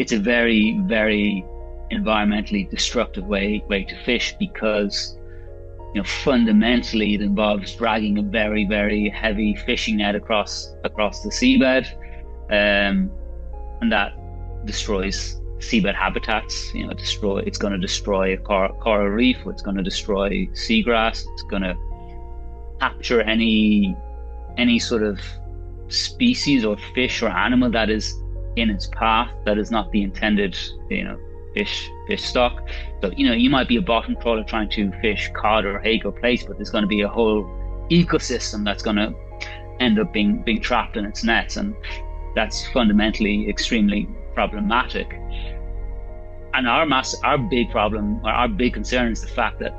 it's a very, very environmentally destructive way to fish because fundamentally it involves dragging a very, very heavy fishing net across the seabed, and that destroys seabed habitats. It's going to destroy a coral reef. It's going to destroy seagrass. It's going to capture any sort of species or fish or animal that is in its path that is not the intended fish stock. So you might be a bottom trawler trying to fish cod or hake or plaice, but there's going to be a whole ecosystem that's going to end up being trapped in its nets, and that's fundamentally extremely problematic. And our big problem, or our big concern, is the fact that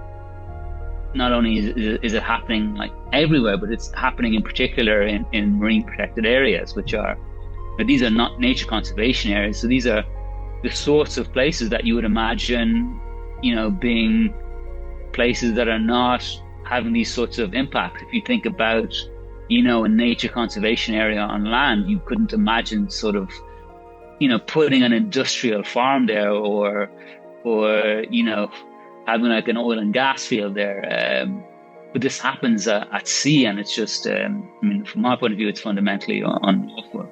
not only is it happening like everywhere, but it's happening in particular in marine protected areas, which are, these are not nature conservation areas. So these are the sorts of places that you would imagine, being places that are not having these sorts of impacts. If you think about, a nature conservation area on land, you couldn't imagine sort of, putting an industrial farm there or having like an oil and gas field there. But this happens at sea, and it's just, from my point of view, it's fundamentally unlawful.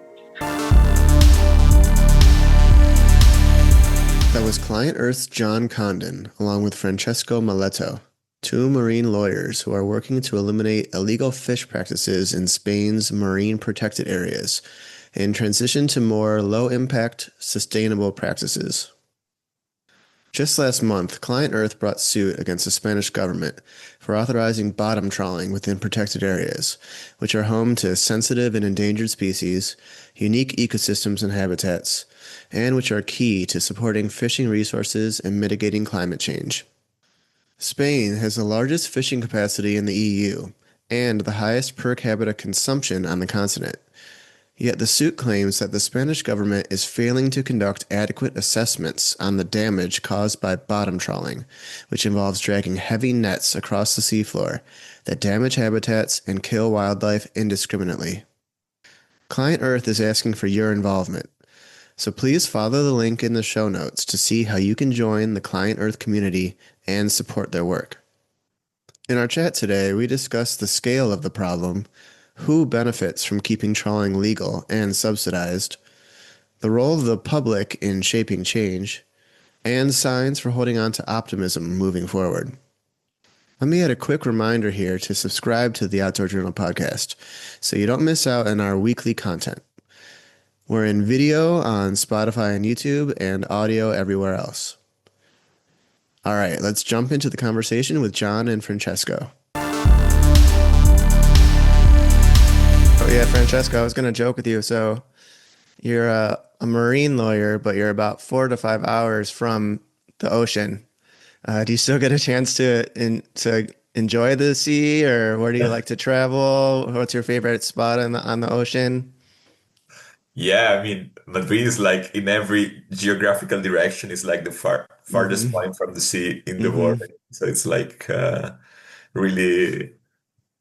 That was ClientEarth's John Condon, along with Francesco Maletto, two marine lawyers who are working to eliminate illegal fish practices in Spain's marine protected areas and transition to more low-impact, sustainable practices. Just last month, ClientEarth brought suit against the Spanish government for authorizing bottom trawling within protected areas, which are home to sensitive and endangered species, unique ecosystems and habitats, and which are key to supporting fishing resources and mitigating climate change. Spain has the largest fishing capacity in the EU and the highest per capita consumption on the continent. Yet the suit claims that the Spanish government is failing to conduct adequate assessments on the damage caused by bottom trawling, which involves dragging heavy nets across the seafloor that damage habitats and kill wildlife indiscriminately. ClientEarth is asking for your involvement, so please follow the link in the show notes to see how you can join the ClientEarth community and support their work. In our chat today, we discussed the scale of the problem, who benefits from keeping trawling legal and subsidized, the role of the public in shaping change, and signs for holding on to optimism moving forward. Let me add a quick reminder here to subscribe to the Outdoor Journal podcast so you don't miss out on our weekly content. We're in video on Spotify and YouTube and audio everywhere else. All right, let's jump into the conversation with John and Francesco. Oh yeah, Francesco, I was going to joke with you. So you're a marine lawyer, but you're about 4 to 5 hours from the ocean. Do you still get a chance to enjoy the sea, or where do you like to travel? What's your favorite spot on the ocean? Yeah, I mean, Madrid is like in every geographical direction is like the farthest Mm-hmm. point from the sea in the Mm-hmm. world. So it's like really,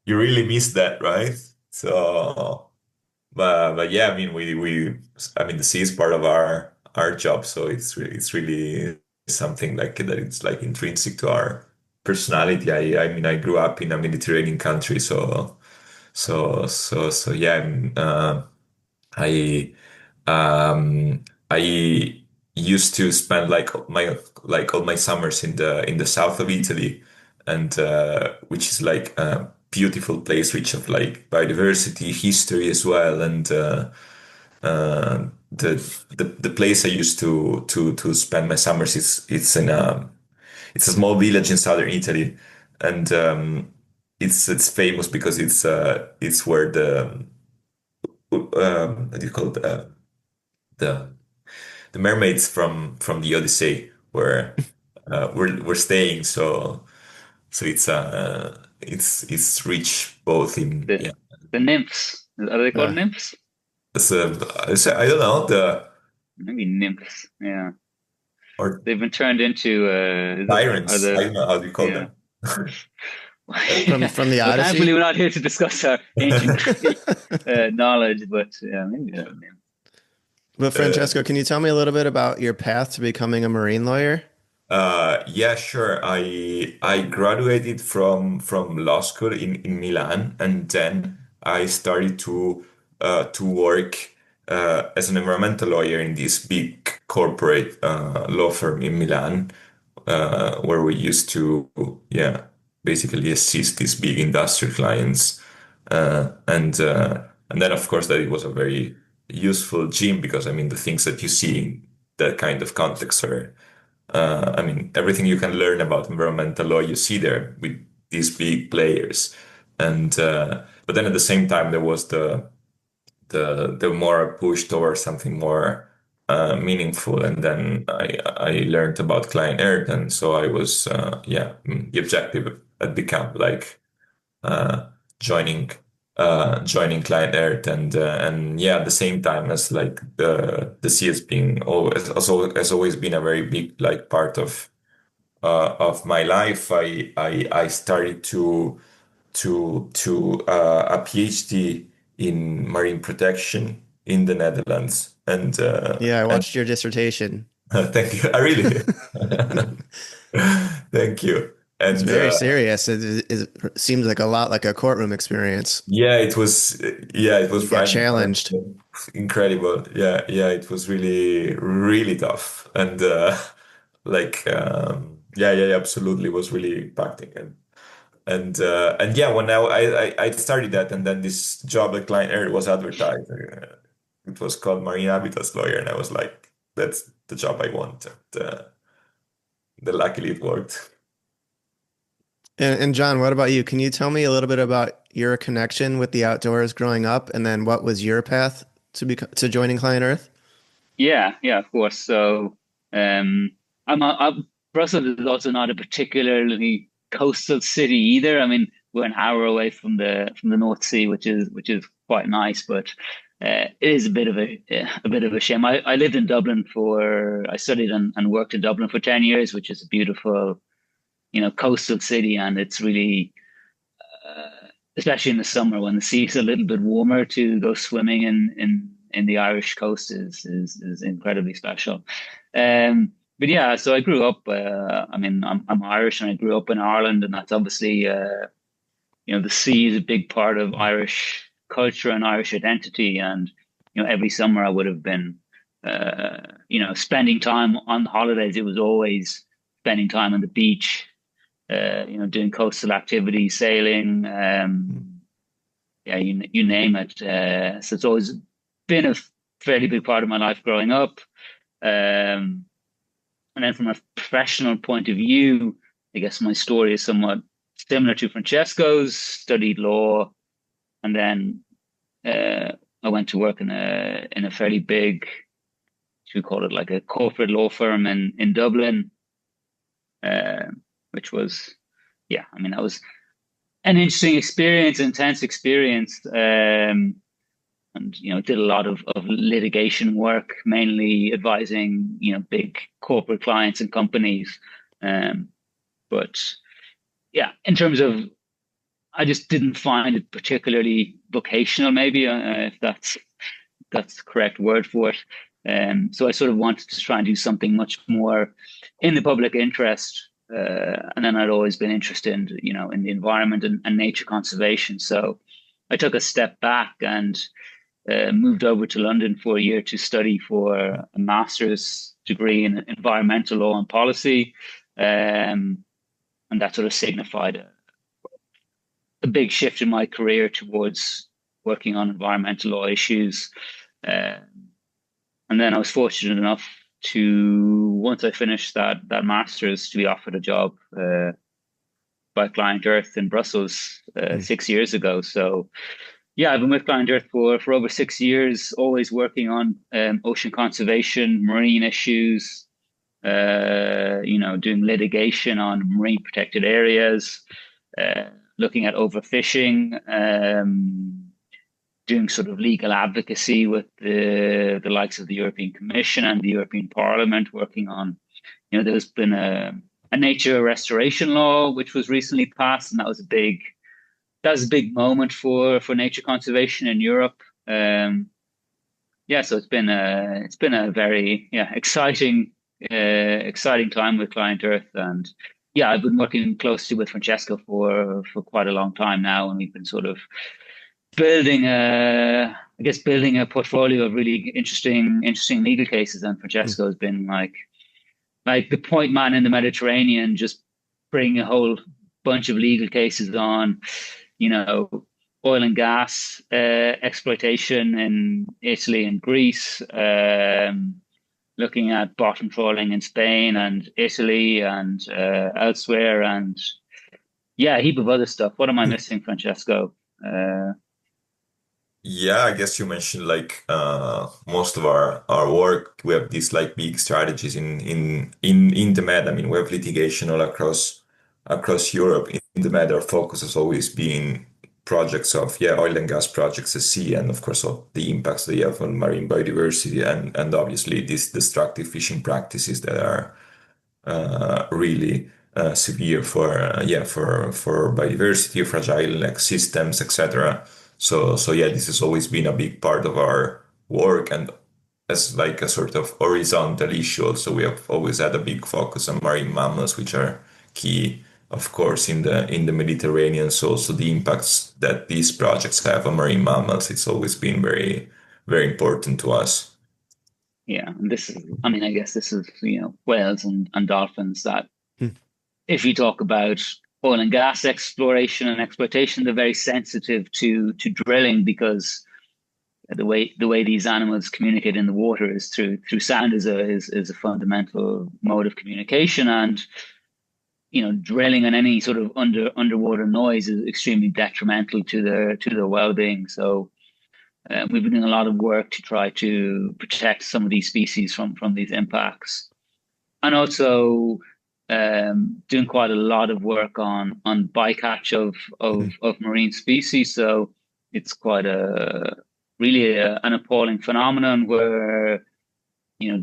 you really miss that, right? So, but yeah, I mean, I mean, the sea is part of our job, so it's really something like that. It's like intrinsic to our personality. I mean, I grew up in a Mediterranean country, so yeah, I I used to spend like all my summers in the south of Italy, and which is like a beautiful place, rich of like biodiversity, history as well, and the place I used to spend my summers is it's a small village in southern Italy, and it's famous because it's where the what do you call it? The the mermaids from the Odyssey were staying. So it's rich both in The yeah. the nymphs, are they called Uh, nymphs? I don't know the Maybe nymphs. Yeah, or they've been turned into are tyrants. I the don't know how do you call yeah. them. from the Well, thankfully, Odyssey. we're not here to discuss our ancient Greek knowledge, but yeah, maybe they're nymphs. But Francesco, can you tell me a little bit about your path to becoming a marine lawyer? Yeah, sure. I graduated from law school in Milan, and then I started to work as an environmental lawyer in this big corporate law firm in Milan, where we used to, yeah, basically assist these big industrial clients, and then of course that it was a very useful gym because I mean the things that you see in that kind of context are I mean, everything you can learn about environmental law, you see there with these big players. And but then at the same time, there was the more push towards something more meaningful. And then I learned about ClientEarth, and so I was the objective had become like uh, joining joining ClientEarth, and yeah, at the same time as like the sea has been always has always been a very big like part of my life. I started to a PhD in marine protection in the Netherlands, Yeah, I and watched your dissertation. thank you. I really thank you. It's And very serious. It seems like a lot like a courtroom experience. yeah, it was You got frightening, challenged. honestly. Incredible. Yeah, it was really, really tough. And yeah, absolutely was really impacting. And yeah, when I started that, and then this job at Client Air was advertised. It was called Marine Habitats Lawyer, and I was like, that's the job I want. And luckily it worked. And John, what about you? Can you tell me a little bit about your connection with the outdoors growing up, and then what was your path to joining Client Earth? Yeah, of course. So, Brussels is also not a particularly coastal city either. I mean, we're an hour away from the North Sea, which is quite nice, but it is a bit of a shame. I lived in Dublin I studied and worked in Dublin for 10 years, which is a beautiful, coastal city, and it's really especially in the summer when the sea is a little bit warmer, to go swimming in the Irish coast is incredibly special. But yeah, so I grew up. I mean, I'm Irish, and I grew up in Ireland, and that's obviously the sea is a big part of Irish culture and Irish identity. And every summer I would have been spending time on the holidays. It was always spending time on the beach, doing coastal activities, sailing, yeah, you name it. So it's always been a fairly big part of my life growing up. Um, and then from a professional point of view, I guess my story is somewhat similar to Francesco's. Studied law, and then I went to work in a fairly big, should we call it like a corporate law firm in Dublin, uh, which was, yeah, I mean, that was an interesting experience, intense experience, and did a lot of litigation work, mainly advising big corporate clients and companies. Um, but yeah, in terms of, I just didn't find it particularly vocational, maybe if that's the correct word for it. So I sort of wanted to try and do something much more in the public interest. And then I'd always been interested in the environment and nature conservation. So I took a step back and moved over to London for a year to study for a master's degree in environmental law and policy. And that sort of signified a big shift in my career towards working on environmental law issues. Um, and then I was fortunate enough to, once I finished that master's, to be offered a job by ClientEarth in Brussels Mm. 6 years ago. So yeah, I've been with ClientEarth for over 6 years, always working on ocean conservation, marine issues, doing litigation on marine protected areas, looking at overfishing, doing sort of legal advocacy with the likes of the European Commission and the European Parliament, working on, there's been a nature restoration law which was recently passed, and that was a big moment for nature conservation in Europe. yeah, so it's been a very exciting exciting time with ClientEarth, and yeah, I've been working closely with Francesco for quite a long time now, and we've been sort of building a I guess building a portfolio of really interesting legal cases, and Mm. Francesco has been like the point man in the Mediterranean, just bringing a whole bunch of legal cases on, you know, oil and gas exploitation in Italy and Greece, looking at bottom trawling in Spain and Italy and elsewhere, and yeah, a heap of other stuff. What am I missing, Francesco? Uh, Yeah, I guess you mentioned like most of our work. We have these like big strategies in the Med. I mean, we have litigation all across Europe. In the Med, our focus has always been projects of oil and gas projects at sea, and of course all the impacts they have on marine biodiversity and obviously these destructive fishing practices that are really severe for for biodiversity, fragile ecosystems, etc. So yeah, this has always been a big part of our work, and as like a sort of horizontal issue. Also, we have always had a big focus on marine mammals, which are key, of course, in the Mediterranean. So also the impacts that these projects have on marine mammals, it's always been very important to us. yeah, and this is, I mean, I guess this is, whales and dolphins that Mm. if you talk about oil and gas exploration and exploitation, they're very sensitive to drilling because the way these animals communicate in the water is through sound is a fundamental mode of communication, and drilling and any sort of underwater noise is extremely detrimental to their well-being. So we've been doing a lot of work to try to protect some of these species from these impacts, and also doing quite a lot of work on bycatch of marine species. So it's quite a really an appalling phenomenon where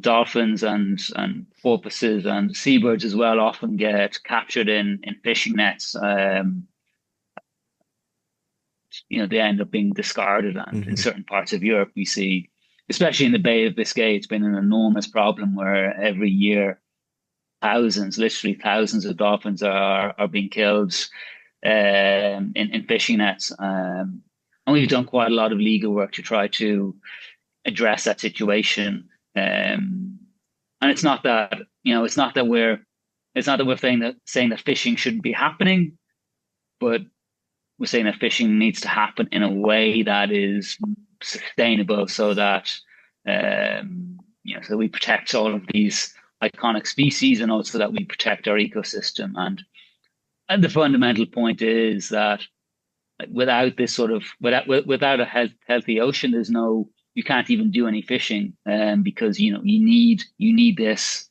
dolphins and porpoises and seabirds as well often get captured in fishing nets. They end up being discarded, and in Hmm. certain parts of Europe we see, especially in the Bay of Biscay, it's been an enormous problem where every year thousands, literally thousands of dolphins are being killed in fishing nets. And we've done quite a lot of legal work to try to address that situation. And it's not that we're saying that fishing shouldn't be happening, but we're saying that fishing needs to happen in a way that is sustainable, so that so we protect all of these iconic species, and also that we protect our ecosystem. And the fundamental point is that without this sort of without a healthy ocean, you can't even do any fishing, because you need this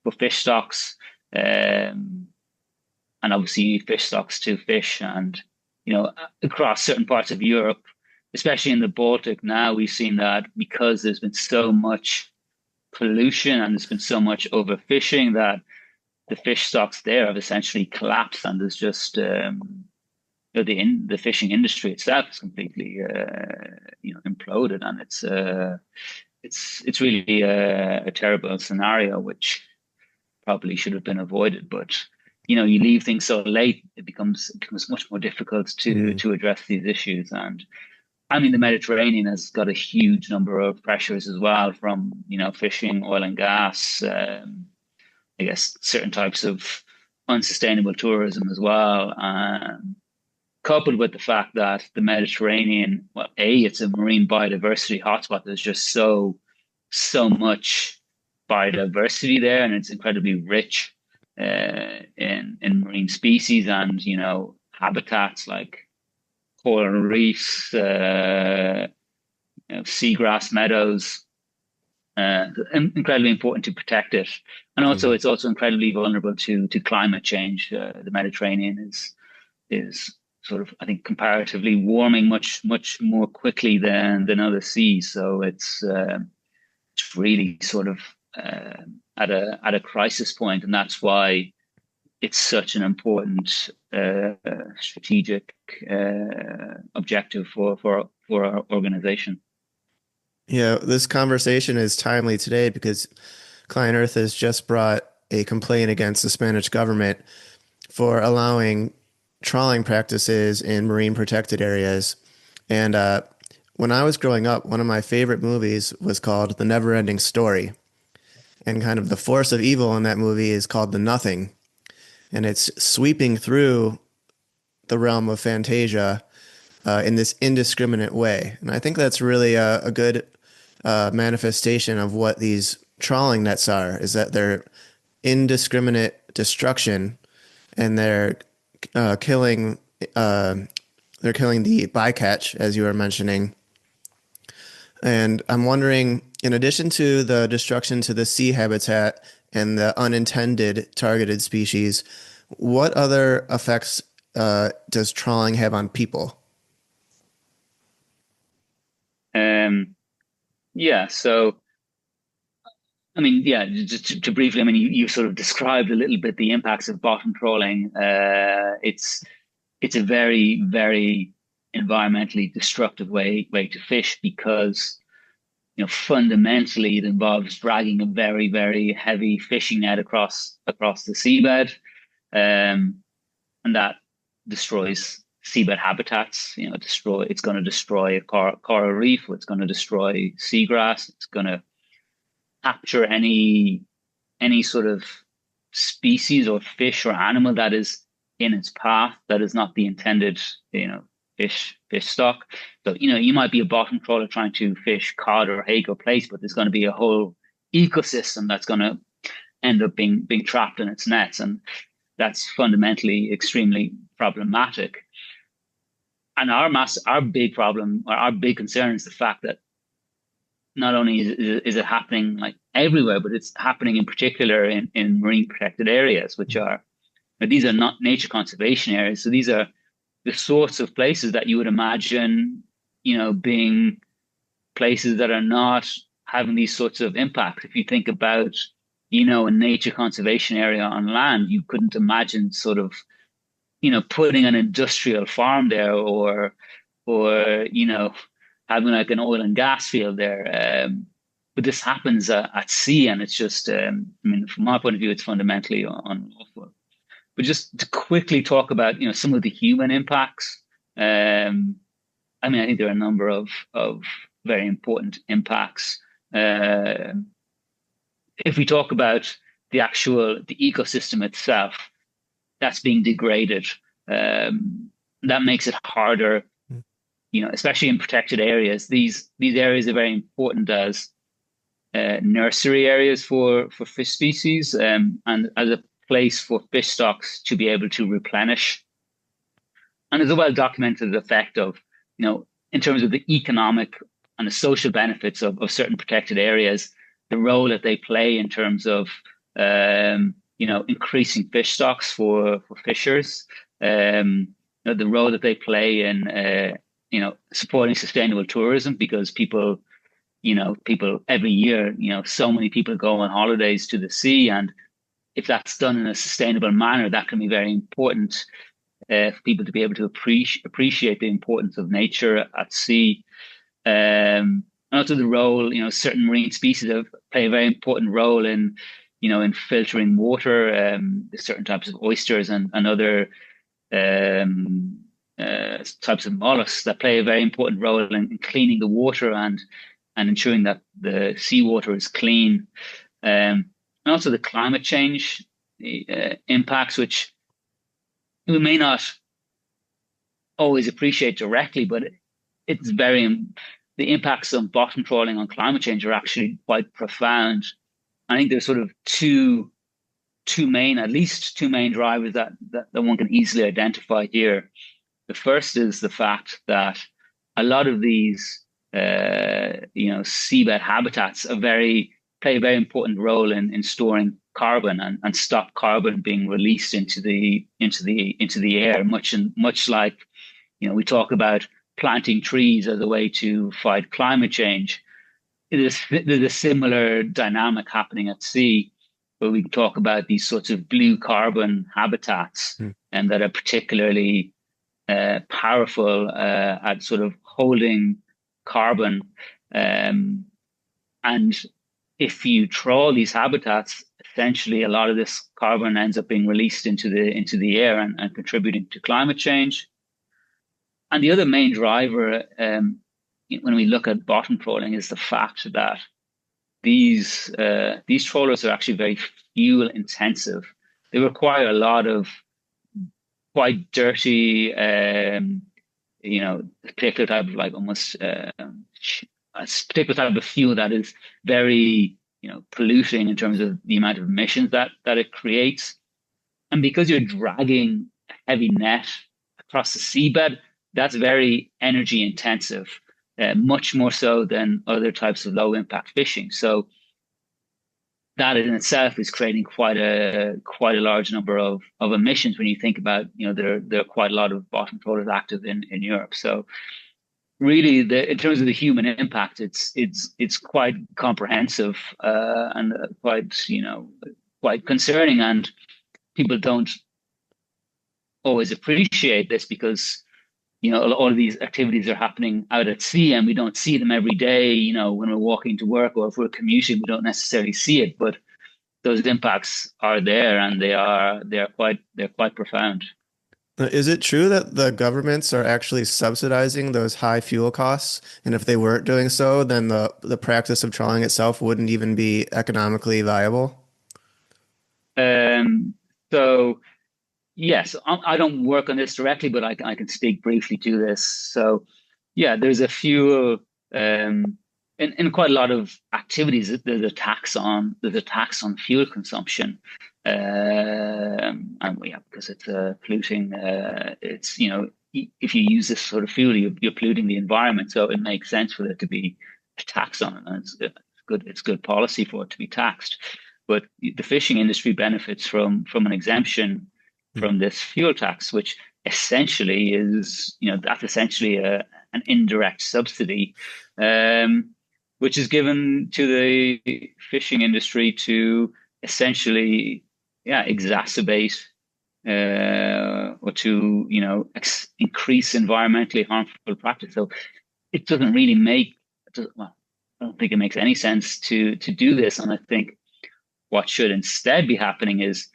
for fish stocks, and obviously you need fish stocks to fish. And across certain parts of Europe, especially in the Baltic now, we've seen that because there's been so much pollution and there's been so much overfishing, that the fish stocks there have essentially collapsed, and there's just the fishing industry itself is completely imploded, and it's really a terrible scenario which probably should have been avoided. But you leave things so late, it becomes much more difficult to Mm. to address these issues. And I mean, the Mediterranean has got a huge number of pressures as well from fishing, oil and gas, I guess certain types of unsustainable tourism as well. Coupled with the fact that the Mediterranean, well, it's a marine biodiversity hotspot. There's just so much biodiversity there, and it's incredibly rich in marine species and habitats like coral reefs, seagrass meadows. Incredibly important to protect it, and also Mhm. it's also incredibly vulnerable to climate change. The Mediterranean is sort of, I think, comparatively warming much more quickly than other seas. So it's really sort of at a crisis point, and that's why it's such an important strategic objective for our organization. Yeah, this conversation is timely today because ClientEarth has just brought a complaint against the Spanish government for allowing trawling practices in marine protected areas. And when I was growing up, one of my favorite movies was called The Never-Ending Story. And kind of the force of evil in that movie is called the Nothing. And it's sweeping through the realm of Fantasia in this indiscriminate way. And I think that's really a good manifestation of what these trawling nets are, is that they're indiscriminate destruction and uh, killing uh, they're killing the bycatch, as you were mentioning. And I'm wondering, in addition to the destruction to the sea habitat and the unintended targeted species, what other effects does trawling have on people? Um, yeah, so I mean, yeah, just to briefly, I mean, you sort of described a little bit the impacts of bottom trawling. It's a very, very environmentally destructive way to fish because fundamentally it involves dragging a very, very heavy fishing net across the seabed, um, and that destroys seabed habitats. It's going to destroy a coral reef. It's going to destroy seagrass. It's going to capture any sort of species or fish or animal that is in its path that is not the intended, fish stock. So, you might be a bottom trawler trying to fish cod or hake or plaice, but there's going to be a whole ecosystem that's going to end up being trapped in its nets. And that's fundamentally extremely problematic. And our big problem, or our big concern, is the fact that not only is it happening like everywhere, but it's happening in particular in marine protected areas, which are, these are not nature conservation areas. So these are the sorts of places that you would imagine, being places that are not having these sorts of impacts. If you think about, a nature conservation area on land, you couldn't imagine sort of, putting an industrial farm there or having like an oil and gas field there. But this happens at sea, and it's just, I mean, from my point of view, it's fundamentally unlawful. But just to quickly talk about, some of the human impacts. I mean, I think there are a number of very important impacts. Uh, if we talk about the ecosystem itself, that's being degraded. That makes it harder, especially in protected areas. These areas are very important as nursery areas for fish species, and as a place for fish stocks to be able to replenish. And there's a well documented effect of, in terms of the economic and the social benefits of certain protected areas, the role that they play in terms of, increasing fish stocks for fishers, the role that they play in, supporting sustainable tourism because people every year, so many people go on holidays to the sea. And if that's done in a sustainable manner, that can be very important for people to be able to appreciate the importance of nature at sea. And also the role, certain marine species play a very important role in filtering water. There's certain types of oysters and other types of mollusks that play a very important role in cleaning the water and ensuring that the seawater is clean. And also the climate change impacts, which we may not always appreciate directly, but it's the impacts of bottom trawling on climate change are actually quite profound. I think there's sort of at least two main drivers that one can easily identify here. The first is the fact that a lot of these, seabed habitats play a very important role in storing carbon and stop carbon being released into the air. Much like, we talk about planting trees as a way to fight climate change. There's a similar dynamic happening at sea, where we talk about these sorts of blue carbon habitats, Hmm. and that are particularly powerful at sort of holding carbon And if you trawl these habitats, essentially a lot of this carbon ends up being released into the air and contributing to climate change. And the other main driver, when we look at bottom trawling, is the fact that these trawlers are actually very fuel intensive. They require a lot of quite dirty, particular type of like almost a particular type of fuel that is very, polluting in terms of the amount of emissions that it creates. And because you're dragging a heavy net across the seabed, that's very energy intensive, much more so than other types of low impact fishing. So that in itself is creating quite a large number of emissions when you think about, there are quite a lot of bottom trawlers active in Europe. So really, in terms of the human impact, it's quite comprehensive, and quite concerning, and people don't always appreciate this because all of these activities are happening out at sea and we don't see them every day. When we're walking to work or if we're commuting, we don't necessarily see it, but those impacts are there and they're quite profound. Is it true that the governments are actually subsidizing those high fuel costs? And if they weren't doing so, then the practice of trawling itself wouldn't even be economically viable? So yes, I don't work on this directly, but I can speak briefly to this. So yeah, there's a fuel, in quite a lot of activities. There's a tax on fuel consumption, and yeah, because it's polluting. It's if you use this sort of fuel, you're polluting the environment. So it makes sense for there to be a tax on it, and it's good. It's good policy for it to be taxed. But the fishing industry benefits from an exemption from this fuel tax, which essentially is, that's essentially an indirect subsidy, which is given to the fishing industry to essentially, yeah, exacerbate, or to, increase environmentally harmful practice. So it doesn't really well, I don't think it makes any sense to do this. And I think what should instead be happening is,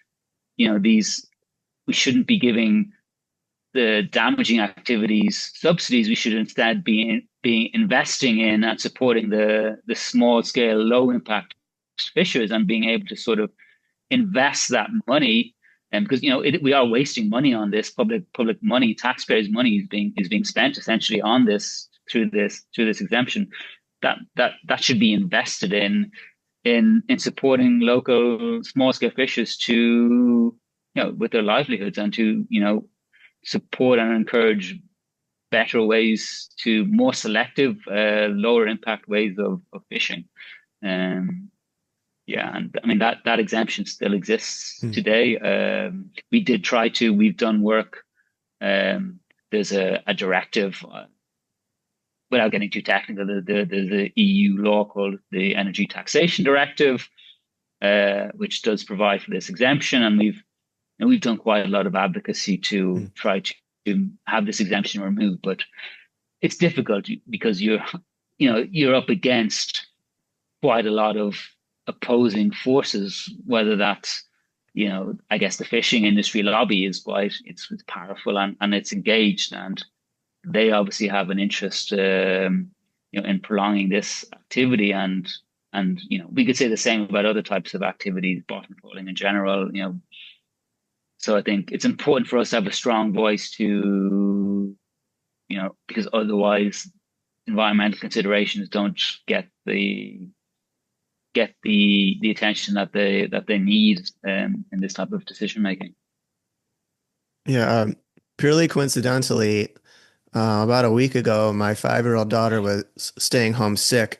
we shouldn't be giving the damaging activities subsidies. We should instead be investing in and supporting the small scale, low impact fishers and being able to sort of invest that money. And because we are wasting money on this, public money, taxpayers' money is being spent essentially on this through this exemption. That should be invested in supporting local small scale fishers to with their livelihoods, and to support and encourage better ways, to more selective, lower impact ways of fishing. Yeah, and I mean that exemption still exists today. We've done work. There's a directive. Without getting too technical, there's a EU law called the Energy Taxation Directive, which does provide for this exemption, and we've done quite a lot of advocacy to try to have this exemption removed, but it's difficult because you're up against quite a lot of opposing forces, whether that's, I guess the fishing industry lobby is it's powerful and it's engaged, and they obviously have an interest, in prolonging this activity, and we could say the same about other types of activities, bottom trawling in general, So I think it's important for us to have a strong voice to, because otherwise environmental considerations don't get the attention that they need, in this type of decision making. Yeah, purely coincidentally, about a week ago, my 5-year-old daughter was staying home sick.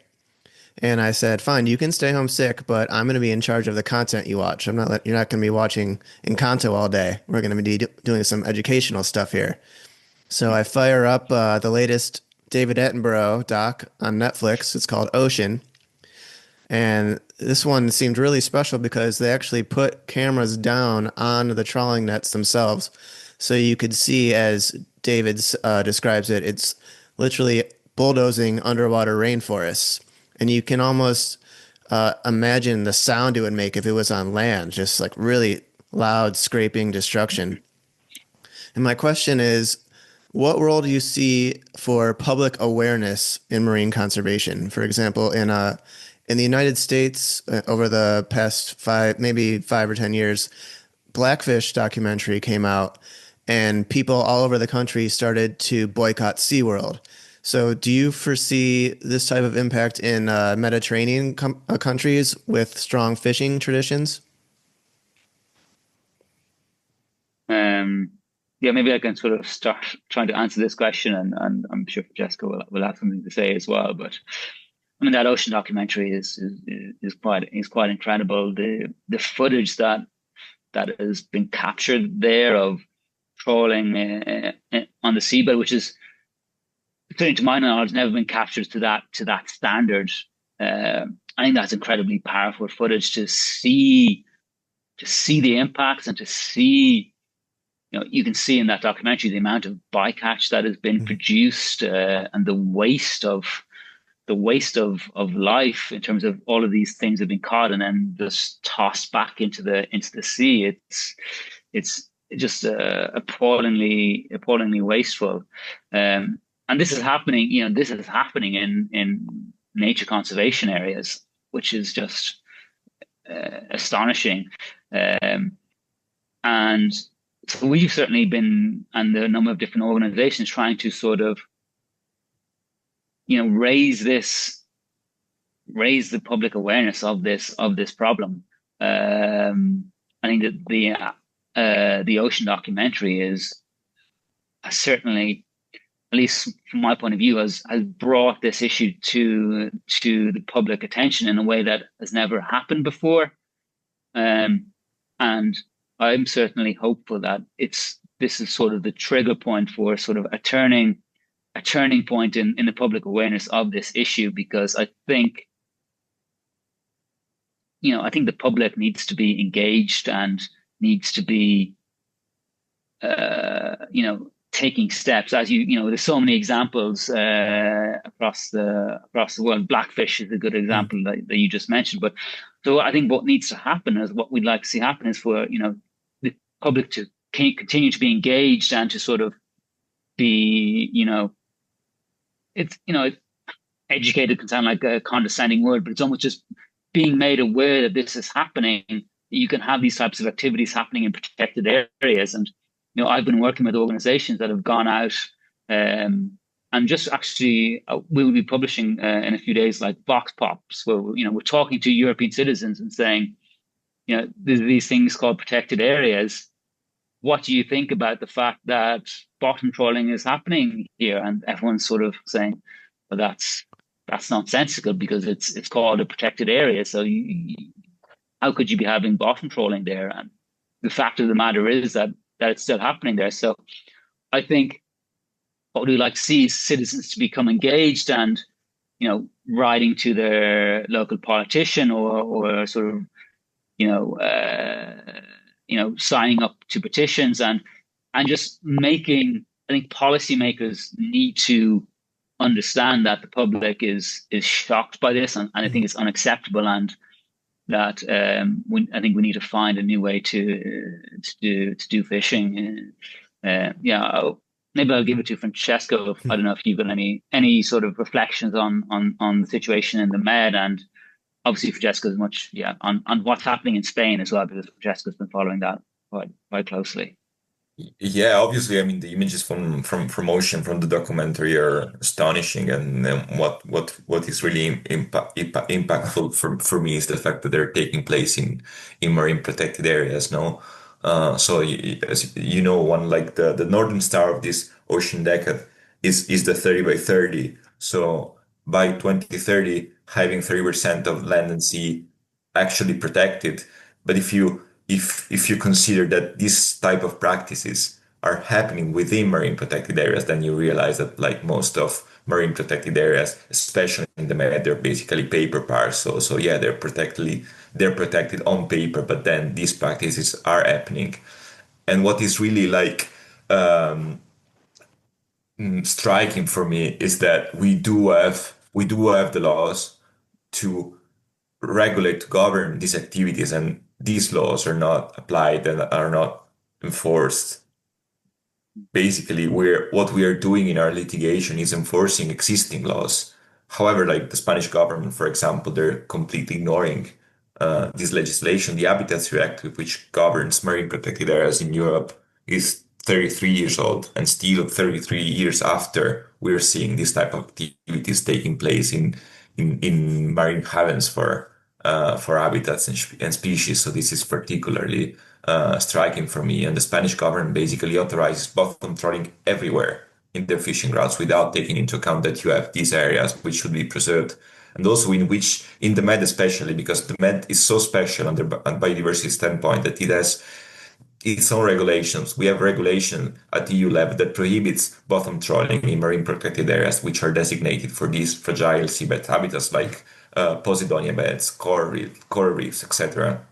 And I said, fine, you can stay home sick, but I'm going to be in charge of the content you watch. You're not going to be watching Encanto all day. We're going to be doing some educational stuff here. So I fire up the latest David Attenborough doc on Netflix. It's called Ocean. And this one seemed really special because they actually put cameras down on the trawling nets themselves. So you could see, as David describes it, it's literally bulldozing underwater rainforests. And you can almost imagine the sound it would make if it was on land, just like really loud scraping destruction. And my question is, what role do you see for public awareness in marine conservation? For example, in the United States, over the past maybe 5 or 10 years, Blackfish documentary came out, and people all over the country started to boycott SeaWorld. So, do you foresee this type of impact in Mediterranean countries with strong fishing traditions? Um, yeah, maybe I can sort of start trying to answer this question, and I'm sure Francesco will have something to say as well. But I mean, that ocean documentary is quite incredible. The footage that has been captured there of trawling on the seabed, which is, according to my knowledge, never been captured to that standard. I think that's incredibly powerful footage to see the impacts and to see, you can see in that documentary the amount of bycatch that has been produced, and the waste of life in terms of all of these things have been caught and then just tossed back into the sea. It's just appallingly wasteful. And this is happening. This is happening in nature conservation areas, which is just astonishing. And so we've certainly been, and a number of different organizations, trying to sort of, raise the public awareness of this problem. I think that the ocean documentary has certainly, at least from my point of view, has brought this issue to the public attention in a way that has never happened before. And I'm certainly hopeful that this is sort of the trigger point for sort of a turning point in the public awareness of this issue, because I think the public needs to be engaged and needs to be taking steps. As there's so many examples across the world. Blackfish is a good example that you just mentioned. But so I think what needs to happen, is what we'd like to see happen, is for the public to continue to be engaged and to sort of be it's educated can sound like a condescending word, but it's almost just being made aware that this is happening. You can have these types of activities happening in protected areas. And I've been working with organizations that have gone out, and just actually we will be publishing in a few days, like Vox Pops, where we're talking to European citizens and saying, there's these things called protected areas. What do you think about the fact that bottom trawling is happening here? And everyone's sort of saying, well, that's nonsensical, because it's called a protected area. So how could you be having bottom trawling there? And the fact of the matter is that it's still happening there. So I think what we like to see is citizens to become engaged and, writing to their local politician or sort of, signing up to petitions and just making. I think policymakers need to understand that the public is shocked by this, and I think it's unacceptable, and that I think we need to find a new way to do fishing. Maybe I'll give it to Francesco. I don't know if you've got any sort of reflections on the situation in the Med, and obviously Francesco's much on what's happening in Spain as well, because Francesco's been following that quite closely. Yeah, obviously, I mean the images from ocean from the documentary are astonishing, and what is really impactful for me is the fact that they're taking place in marine protected areas. No, as you know, one like the northern star of this ocean decade is the 30 by 30. So by 2030, having 30% of land and sea actually protected. But if you consider that this type of practices are happening within marine protected areas, then you realize that like most of marine protected areas, especially in the Med, they're basically paper parks. So yeah, they're protected on paper, but then these practices are happening. And what is really like striking for me is that we do have the laws to regulate, to govern these activities, and these laws are not applied and are not enforced. Basically, what we are doing in our litigation is enforcing existing laws. However, like the Spanish government, for example, they're completely ignoring this legislation. The Habitats Directive, which governs marine protected areas in Europe, is 33 years old, and still 33 years after, we're seeing this type of activities taking place in marine havens for habitats and species. So this is particularly striking for me. And the Spanish government basically authorizes bottom trawling everywhere in their fishing grounds without taking into account that you have these areas which should be preserved. And also in the Med especially, because the Med is so special on the biodiversity standpoint that it has its own regulations. We have regulation at EU level that prohibits bottom trawling in marine protected areas, which are designated for these fragile seabed habitats like Posidonia beds, coral reefs, etc.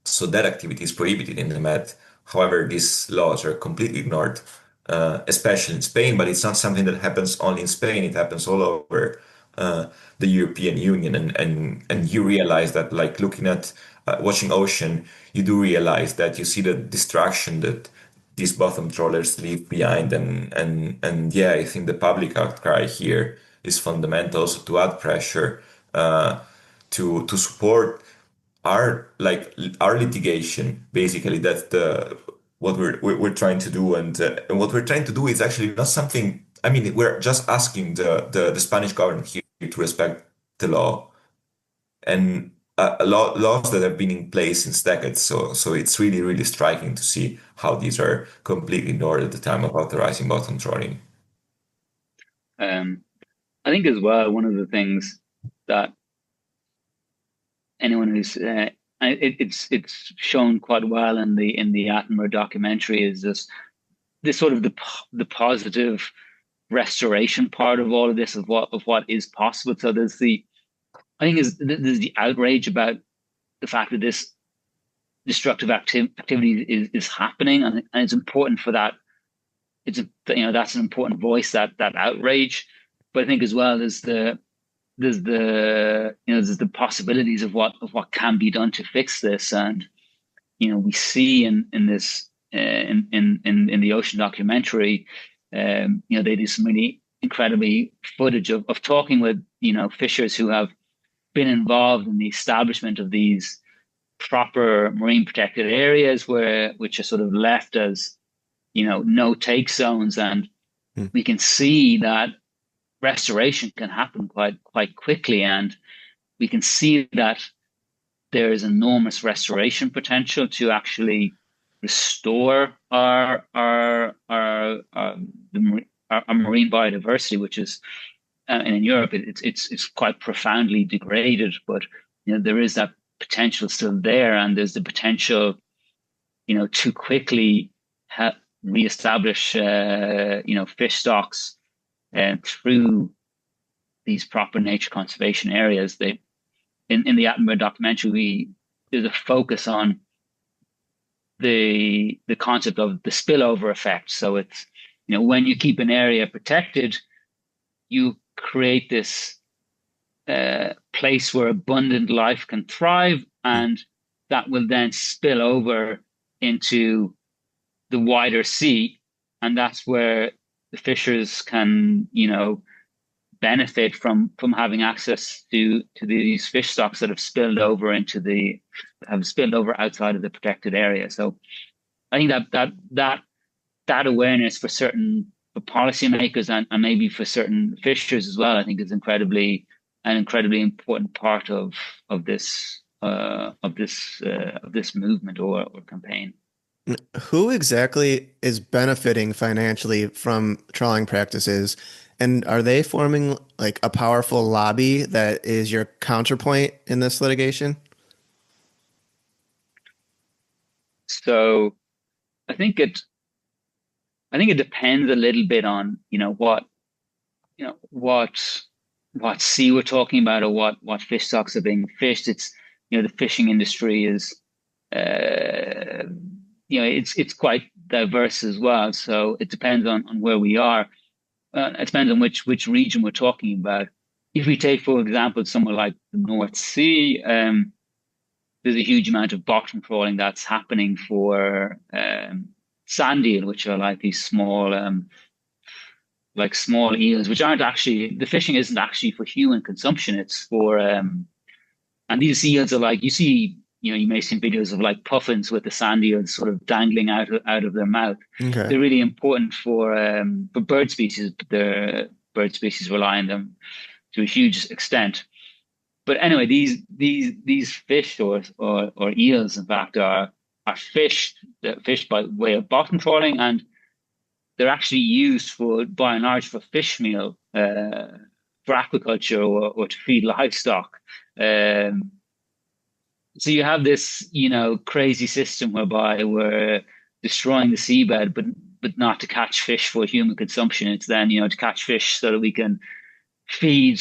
So that activity is prohibited in the Med. However, these laws are completely ignored, especially in Spain, but it's not something that happens only in Spain. It happens all over the European Union. And you realize that, like looking at watching ocean, you do realize that you see the destruction that these bottom trawlers leave behind. And yeah, I think the public outcry here is fundamental also to add pressure to support our litigation. Basically, that's the what we're trying to do. And what we're trying to do is actually not something. I mean, we're just asking the Spanish government here to respect the law and laws that have been in place since decades. So it's really, really striking to see how these are completely ignored at the time of authorizing bottom trawling. Um, I think as well, one of the things that anyone who's it's shown quite well in the Attenborough documentary is this sort of the positive restoration part of all of this, of what is possible. So there's the outrage about the fact that this destructive activity is happening, and it's important for that. That's an important voice, that outrage. But I think as well there's the possibilities of what can be done to fix this. And we see in this in the ocean documentary, they do some really incredibly footage of talking with fishers who have been involved in the establishment of these proper marine protected areas, which are sort of left as no take zones. And we can see that restoration can happen quite quickly, and we can see that there is enormous restoration potential to actually restore our marine biodiversity, which is and in Europe it's quite profoundly degraded. But there is that potential still there, and there's the potential to quickly reestablish fish stocks through these proper nature conservation areas. In the Attenborough documentary, there's a focus on the concept of the spillover effect. So it's when you keep an area protected, you create this place where abundant life can thrive, and that will then spill over into the wider sea, and that's where the fishers can benefit from having access to these fish stocks that have spilled over outside of the protected area. So I think that awareness for policymakers and maybe for certain fishers as well, I think is an incredibly important part of this movement or campaign. Who exactly is benefiting financially from trawling practices? And are they forming like a powerful lobby that is your counterpoint in this litigation? So I think it depends a little bit on what sea we're talking about, or what fish stocks are being fished. It's the fishing industry is it's quite diverse as well. So it depends on where we are. it depends on which region we're talking about. If we take, for example, somewhere like the North Sea, there's a huge amount of bottom trawling that's happening for sand eel, which are like these small, like small eels, which aren't actually, the fishing isn't actually for human consumption. It's for, and these eels are like, you see, you may see videos of like puffins with the sand eels sort of dangling out of their mouth. Okay. They're really important for bird species. The bird species rely on them to a huge extent. But anyway, these fish or eels, in fact, are fished by way of bottom trawling, and they're actually used for, by and large, for fish meal, for aquaculture or to feed livestock. So you have this, crazy system whereby we're destroying the seabed, but not to catch fish for human consumption. It's then, to catch fish so that we can feed,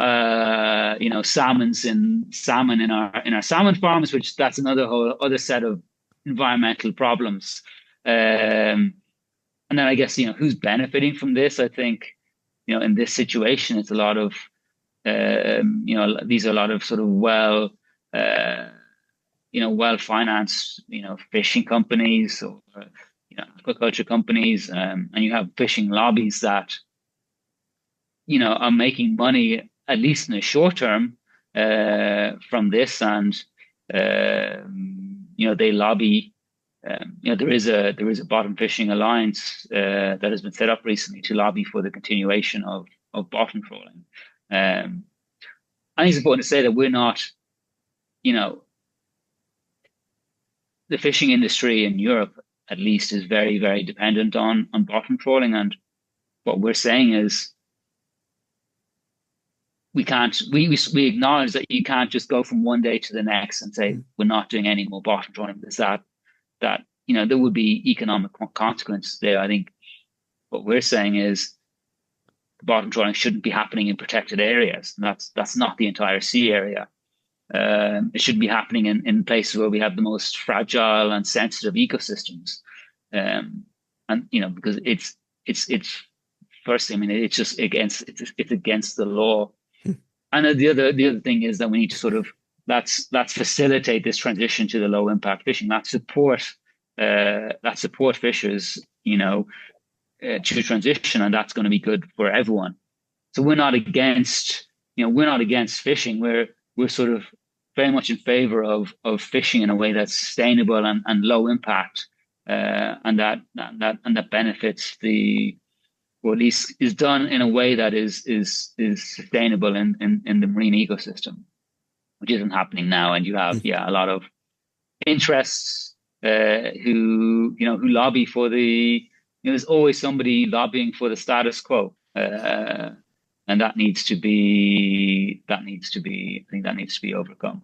salmon in our salmon farms, which that's another whole other set of environmental problems. And then I guess, who's benefiting from this? I think, in this situation, it's a lot of, these are a lot of sort of well-financed, fishing companies or, aquaculture companies, and you have fishing lobbies that, are making money at least in the short term from this, and they lobby. There is a bottom fishing alliance that has been set up recently to lobby for the continuation of bottom trawling. I think it's important to say that we're not, the fishing industry in Europe, at least, is very, very dependent on bottom trawling. And what we're saying is we acknowledge that you can't just go from one day to the next and say we're not doing any more bottom trawling, because that there would be economic consequences there. I think what we're saying is the bottom trawling shouldn't be happening in protected areas. And that's not the entire sea area. It should be happening in places where we have the most fragile and sensitive ecosystems. And because it's firstly, I mean, it's just it's against the law. And the other thing is that we need to sort of let's facilitate this transition to the low impact fishing. That support fishers, to transition, and that's going to be good for everyone. So we're not against fishing. We're sort of very much in favor of fishing in a way that's sustainable and low impact, and that benefits or at least is done in a way that is sustainable in the marine ecosystem, which isn't happening now. And you have a lot of interests who lobby for there's always somebody lobbying for the status quo, and that needs to be I think that needs to be overcome.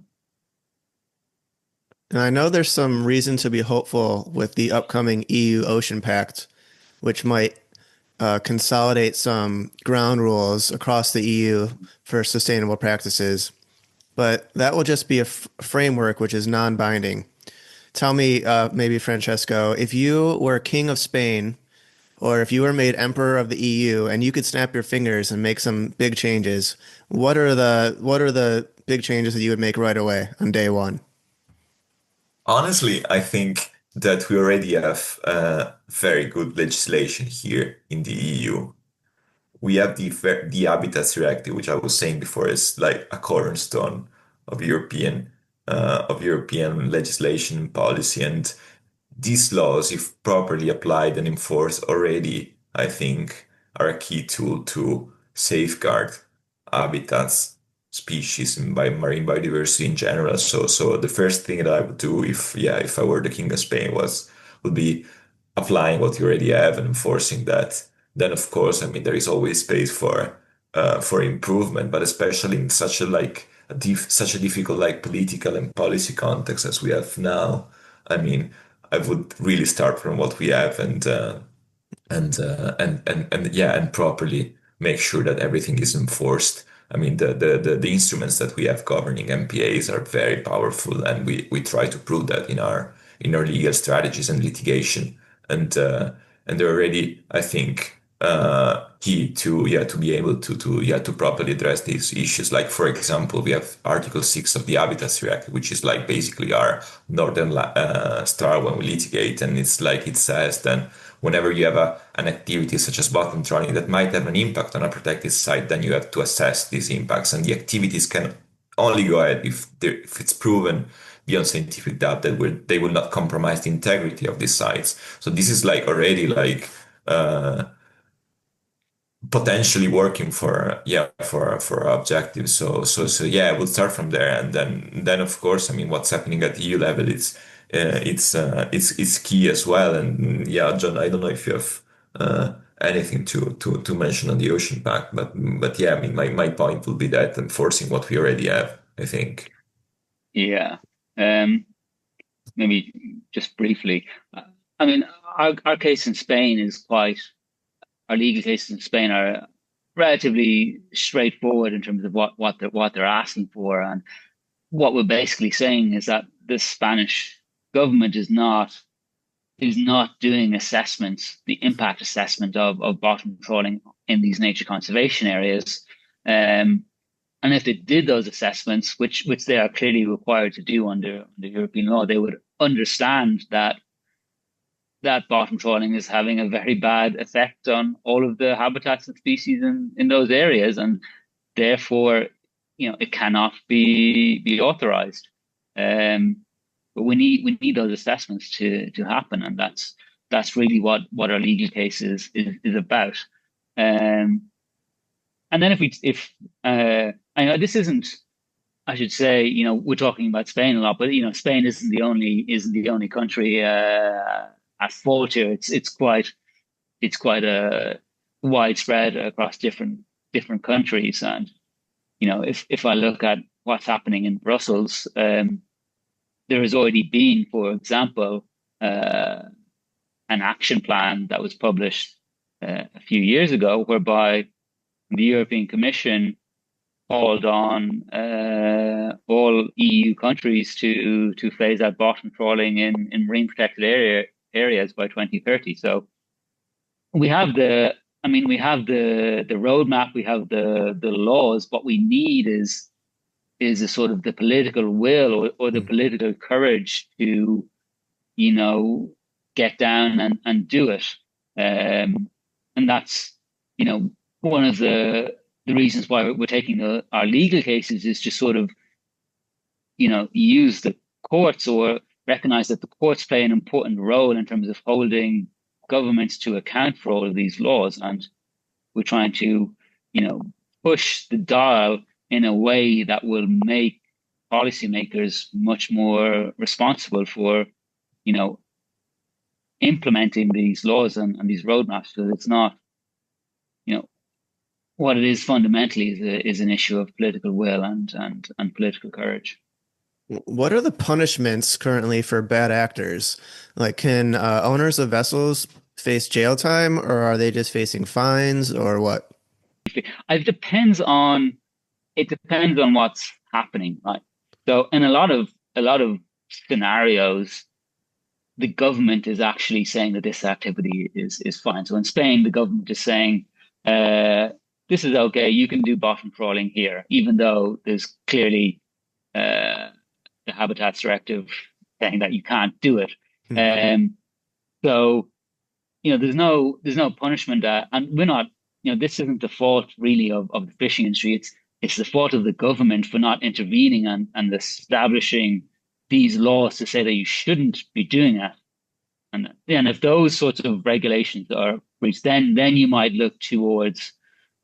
And I know there's some reason to be hopeful with the upcoming EU Ocean Pact, which might consolidate some ground rules across the EU for sustainable practices. But that will just be a framework which is non-binding. Tell me, maybe Francesco, if you were king of Spain, or if you were made emperor of the EU and you could snap your fingers and make some big changes, what are the big changes that you would make right away on day one? Honestly, I think that we already have very good legislation here in the EU. We have the Habitats Directive, which I was saying before is like a cornerstone of European legislation and policy. And these laws, if properly applied and enforced already, I think are a key tool to safeguard habitats, species, and by marine biodiversity in general. So the first thing that I would do if I were the King of Spain would be applying what you already have and enforcing that. Then of course, I mean there is always space for improvement, but especially in such a difficult like political and policy context as we have now. I mean, I would really start from what we have and properly make sure that everything is enforced. I mean, the instruments that we have governing MPAs are very powerful, and we try to prove that in our legal strategies and litigation. And they're already, I think, key to be able to properly address these issues. Like for example, we have Article 6 of the Habitats Act, which is like basically our northern star when we litigate, and it's like it says then whenever you have an activity such as bottom trawling that might have an impact on a protected site, then you have to assess these impacts, and the activities can only go ahead if it's proven beyond scientific doubt that they will not compromise the integrity of these sites. So this is like already like potentially working for our objectives. So yeah, we'll start from there, and then of course, I mean, what's happening at EU level, it's key as well. And yeah, John, I don't know if you have anything to mention on the Ocean Pact, but yeah, I mean, my point will be that enforcing what we already have, I think. Yeah. Maybe just briefly. I mean, our case in Spain is quite, our legal cases in Spain are relatively straightforward in terms of what they're asking for. And what we're basically saying is that the Spanish government is not doing assessments, the impact assessment of bottom trawling in these nature conservation areas. And if they did those assessments, which they are clearly required to do under European law, they would understand that bottom trawling is having a very bad effect on all of the habitats and species in those areas, and therefore, it cannot be authorized. But we need those assessments to happen, and that's really what our legal case is about. And then if I know this isn't, I should say, we're talking about Spain a lot, but Spain isn't the only country at fault here. It's quite a widespread across different countries. And if I look at what's happening in Brussels, there has already been, for example, an action plan that was published a few years ago, whereby the European Commission called on all EU countries to phase out bottom trawling in marine protected areas by 2030. So we have the roadmap, we have the laws. What we need is a sort of the political will or the political courage to get down and do it. And that's one of the reasons why we're taking our legal cases, is to sort of use the courts, or recognize that the courts play an important role in terms of holding governments to account for all of these laws. And we're trying to push the dial in a way that will make policymakers much more responsible for implementing these laws and these roadmaps. So it's not what it is fundamentally is an issue of political will and political courage. What are the punishments currently for bad actors? Like, can owners of vessels face jail time, or are they just facing fines, or what? It depends on what's happening, right? So in a lot of scenarios, the government is actually saying that this activity is fine. So in Spain, the government is saying, this is okay, you can do bottom trawling here, even though there's clearly the Habitats Directive saying that you can't do it. So there's no punishment, and we're not. This isn't the fault really of the fishing industry. It's the fault of the government for not intervening and establishing these laws to say that you shouldn't be doing that. And if those sorts of regulations are breached, then you might look towards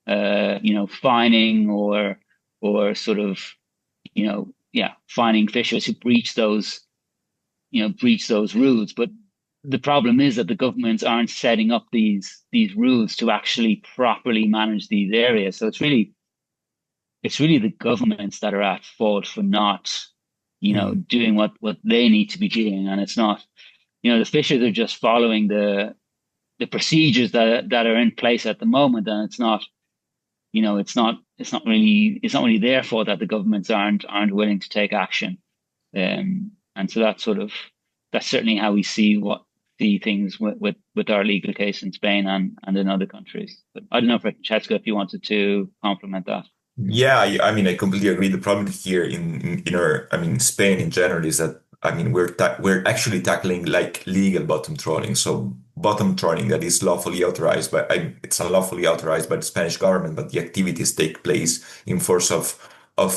fining or sort of fining fishers who breach those rules. But the problem is that the governments aren't setting up these rules to actually properly manage these areas. So it's really the governments that are at fault for not doing what they need to be doing. And it's not, the fishers are just following the procedures that are in place at the moment. And it's not really their fault that the governments aren't willing to take action. And so that's certainly how we see see things with our legal case in Spain and in other countries. But I don't know, Francesco, if you wanted to complement that. Yeah, I mean, I completely agree. The problem here in our, I mean, Spain in general is that, I mean, we're actually tackling like legal bottom trawling. So bottom trawling that is lawfully authorized by, it's unlawfully authorized by the Spanish government, but the activities take place in force of a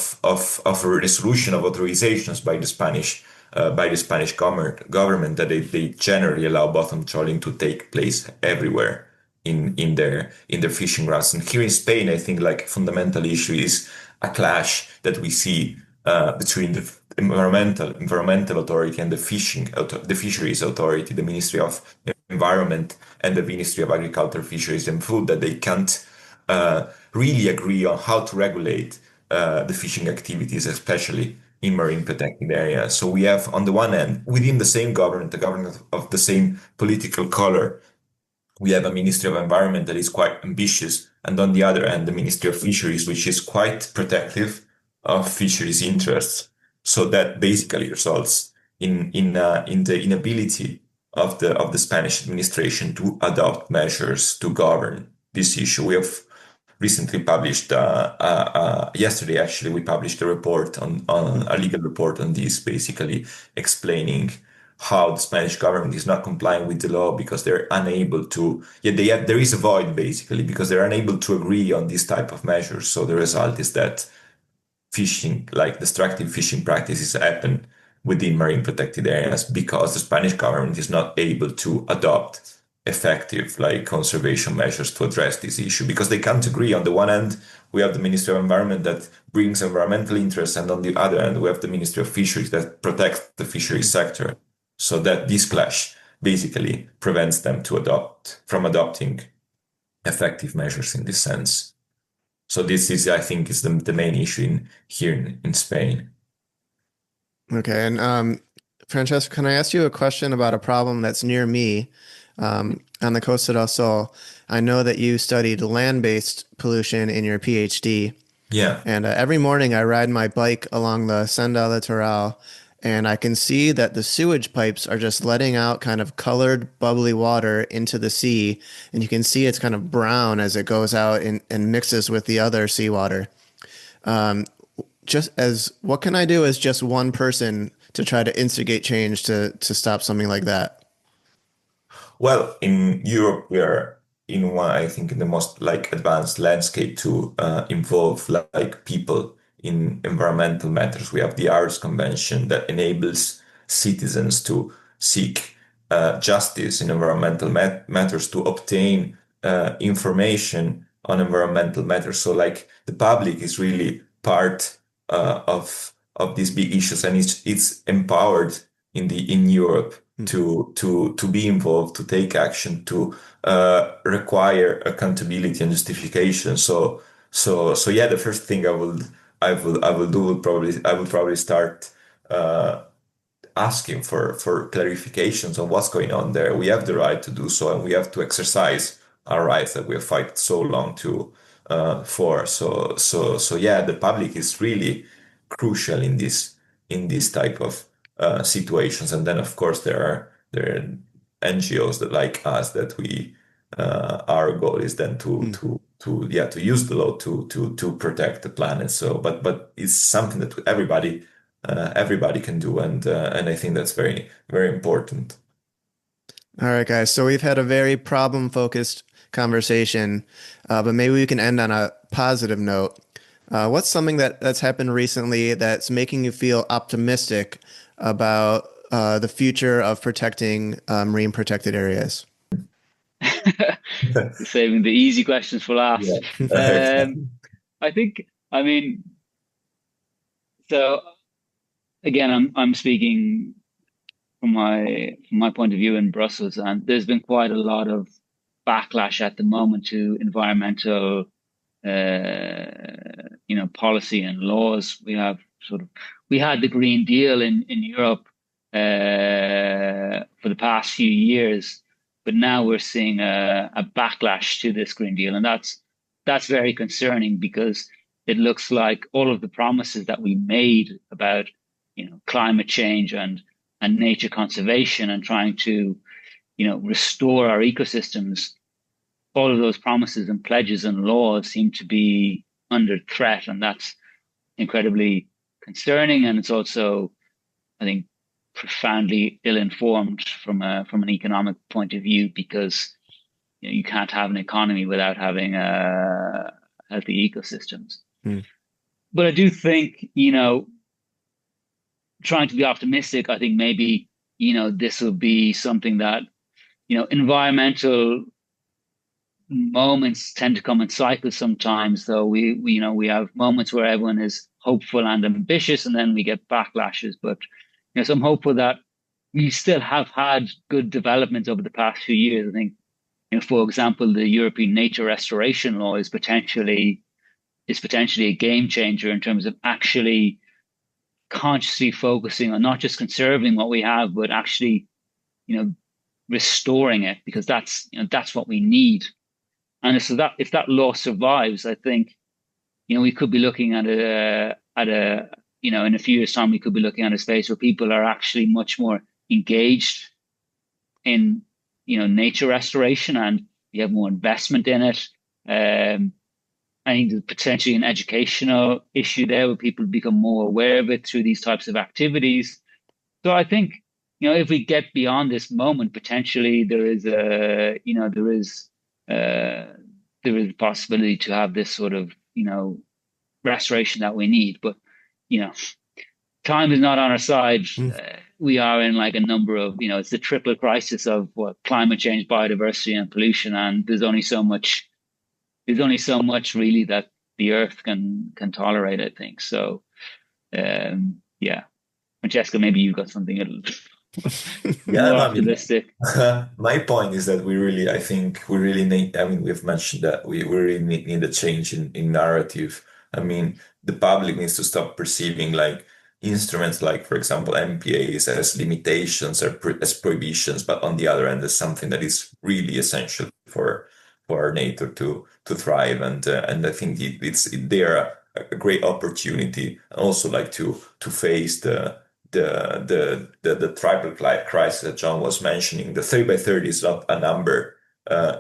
resolution of authorizations by the Spanish government that they generally allow bottom trawling to take place everywhere in their fishing grounds. And here in Spain, I think like fundamental issue is a clash that we see between the environmental authority and the fisheries authority, the Ministry of Environment and the Ministry of Agriculture, Fisheries and Food, that they can't really agree on how to regulate the fishing activities, especially in marine protected areas. So we have, on the one hand, within the same government, the government of the same political color, we have a Ministry of Environment that is quite ambitious, and on the other hand, the Ministry of Fisheries, which is quite protective of fisheries interests. So that basically results in the inability of the Spanish administration to adopt measures to govern this issue. We have recently published, yesterday actually, we published a report on a legal report on this, basically explaining how the Spanish government is not complying with the law because they're unable to, there is a void basically because they're unable to agree on this type of measures. So the result is that fishing, like destructive fishing practices happen within marine protected areas because the Spanish government is not able to adopt effective like conservation measures to address this issue because they can't agree. On the one hand, we have the Ministry of Environment that brings environmental interests, and on the other hand, we have the Ministry of Fisheries that protects the fisheries sector. So that this clash basically prevents them from adopting effective measures in this sense. So this is, I think, is the main issue here in Spain. Okay, and Francesco, can I ask you a question about a problem that's near me on the Costa del Sol? I know that you studied land-based pollution in your PhD. Yeah. And every morning I ride my bike along the Senda Litoral, and I can see that the sewage pipes are just letting out kind of colored, bubbly water into the sea. And you can see it's kind of brown as it goes out and mixes with the other seawater. What can I do as just one person to try to instigate change to stop something like that? Well, in Europe, we are in one, I think, in the most like advanced landscape to involve like people in environmental matters. We have the Aarhus Convention that enables citizens to seek justice in environmental matters, to obtain information on environmental matters. So, like the public is really part of these big issues, and it's empowered in Europe to be involved, to take action, to require accountability and justification. So yeah, the first thing I will do would probably start asking for clarifications on what's going on there. We have the right to do so, and we have to exercise our rights that we have fought so long for. So yeah, the public is really crucial in this type of situations. And then of course there are NGOs that like us that we our goal is then to use the law to protect the planet. So but it's something that everybody can do, and I think that's very, very important. All right, guys. So we've had a very problem-focused conversation, but maybe we can end on a positive note. What's something that's happened recently that's making you feel optimistic about the future of protecting marine protected areas? Saving the easy questions for last. Yeah. I think, I mean, so again, I'm speaking from my point of view in Brussels, and there's been quite a lot of backlash at the moment to environmental, policy and laws. We had the Green Deal in Europe for the past few years, but now we're seeing a backlash to this Green Deal, and that's very concerning because it looks like all of the promises that we made about climate change and nature conservation and trying to restore our ecosystems, all of those promises and pledges and laws seem to be under threat, and that's incredibly concerning. And it's also, I think, profoundly ill-informed from an economic point of view, because you can't have an economy without having healthy ecosystems. Mm. But I do think, trying to be optimistic, I think maybe, this will be something that, environmental moments tend to come in cycles sometimes, though we have moments where everyone is hopeful and ambitious, and then we get backlashes. But, so I'm hopeful that we still have had good developments over the past few years. I think, for example, the European nature restoration law is potentially a game changer in terms of actually consciously focusing on not just conserving what we have, but actually, restoring it, because that's what we need. And so that if that law survives, I think, we could be looking at in a few years' time, we could be looking at a space where people are actually much more engaged in, nature restoration, and you have more investment in it. I think there's potentially an educational issue there where people become more aware of it through these types of activities. So I think, if we get beyond this moment, potentially there is a possibility to have this sort of, restoration that we need. But, time is not on our side. We are in like a number of, it's the triple crisis of climate change, biodiversity, and pollution. And there's only so much really that the earth can tolerate, I think. So, yeah. Francesco, maybe you've got something a little Yeah, more no, I mean, optimistic. my point is that I think we really need, I mean, we've mentioned that we really need a change in narrative. I mean, the public needs to stop perceiving like instruments like, for example, MPAs as limitations or as prohibitions, but on the other end, as something that is really essential for our nature to thrive. And I think they're a great opportunity, also like to face the triple crisis that John was mentioning. The 30 by 30 is not a number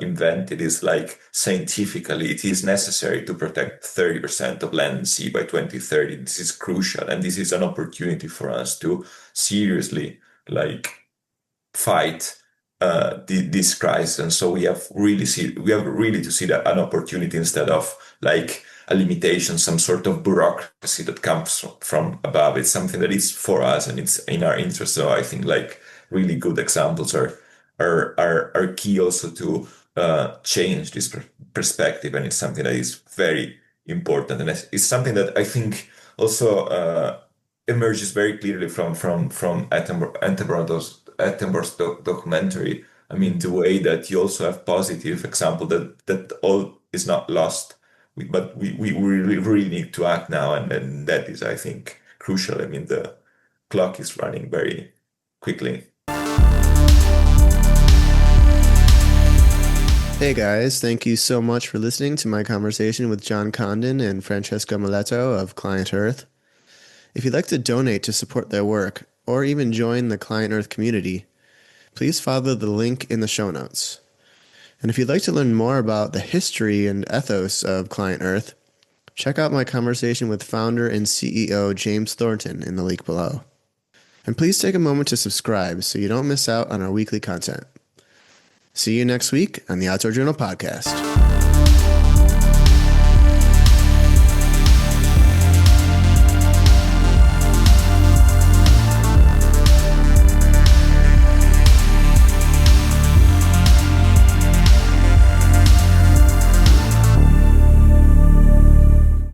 invented. It's like scientifically, it is necessary to protect 30% of land and sea by 2030. This is crucial, and this is an opportunity for us to seriously like fight this crisis. And so we have really to see that an opportunity instead of like a limitation, some sort of bureaucracy that comes from above. It's something that is for us and it's in our interest. So I think like really good examples are key also to change this perspective, and it's something that is very important, and it's something that I think also emerges very clearly from Attenborough's documentary. I mean, the way that you also have positive example that all is not lost, but we really need to act now, and that is, I think, crucial. I mean, the clock is running very quickly. Hey guys, thank you so much for listening to my conversation with John Condon and Francesco Maletto of ClientEarth. If you'd like to donate to support their work, or even join the ClientEarth community, please follow the link in the show notes. And if you'd like to learn more about the history and ethos of ClientEarth, check out my conversation with founder and CEO James Thornton in the link below. And please take a moment to subscribe so you don't miss out on our weekly content. See you next week on the Outdoor Journal podcast.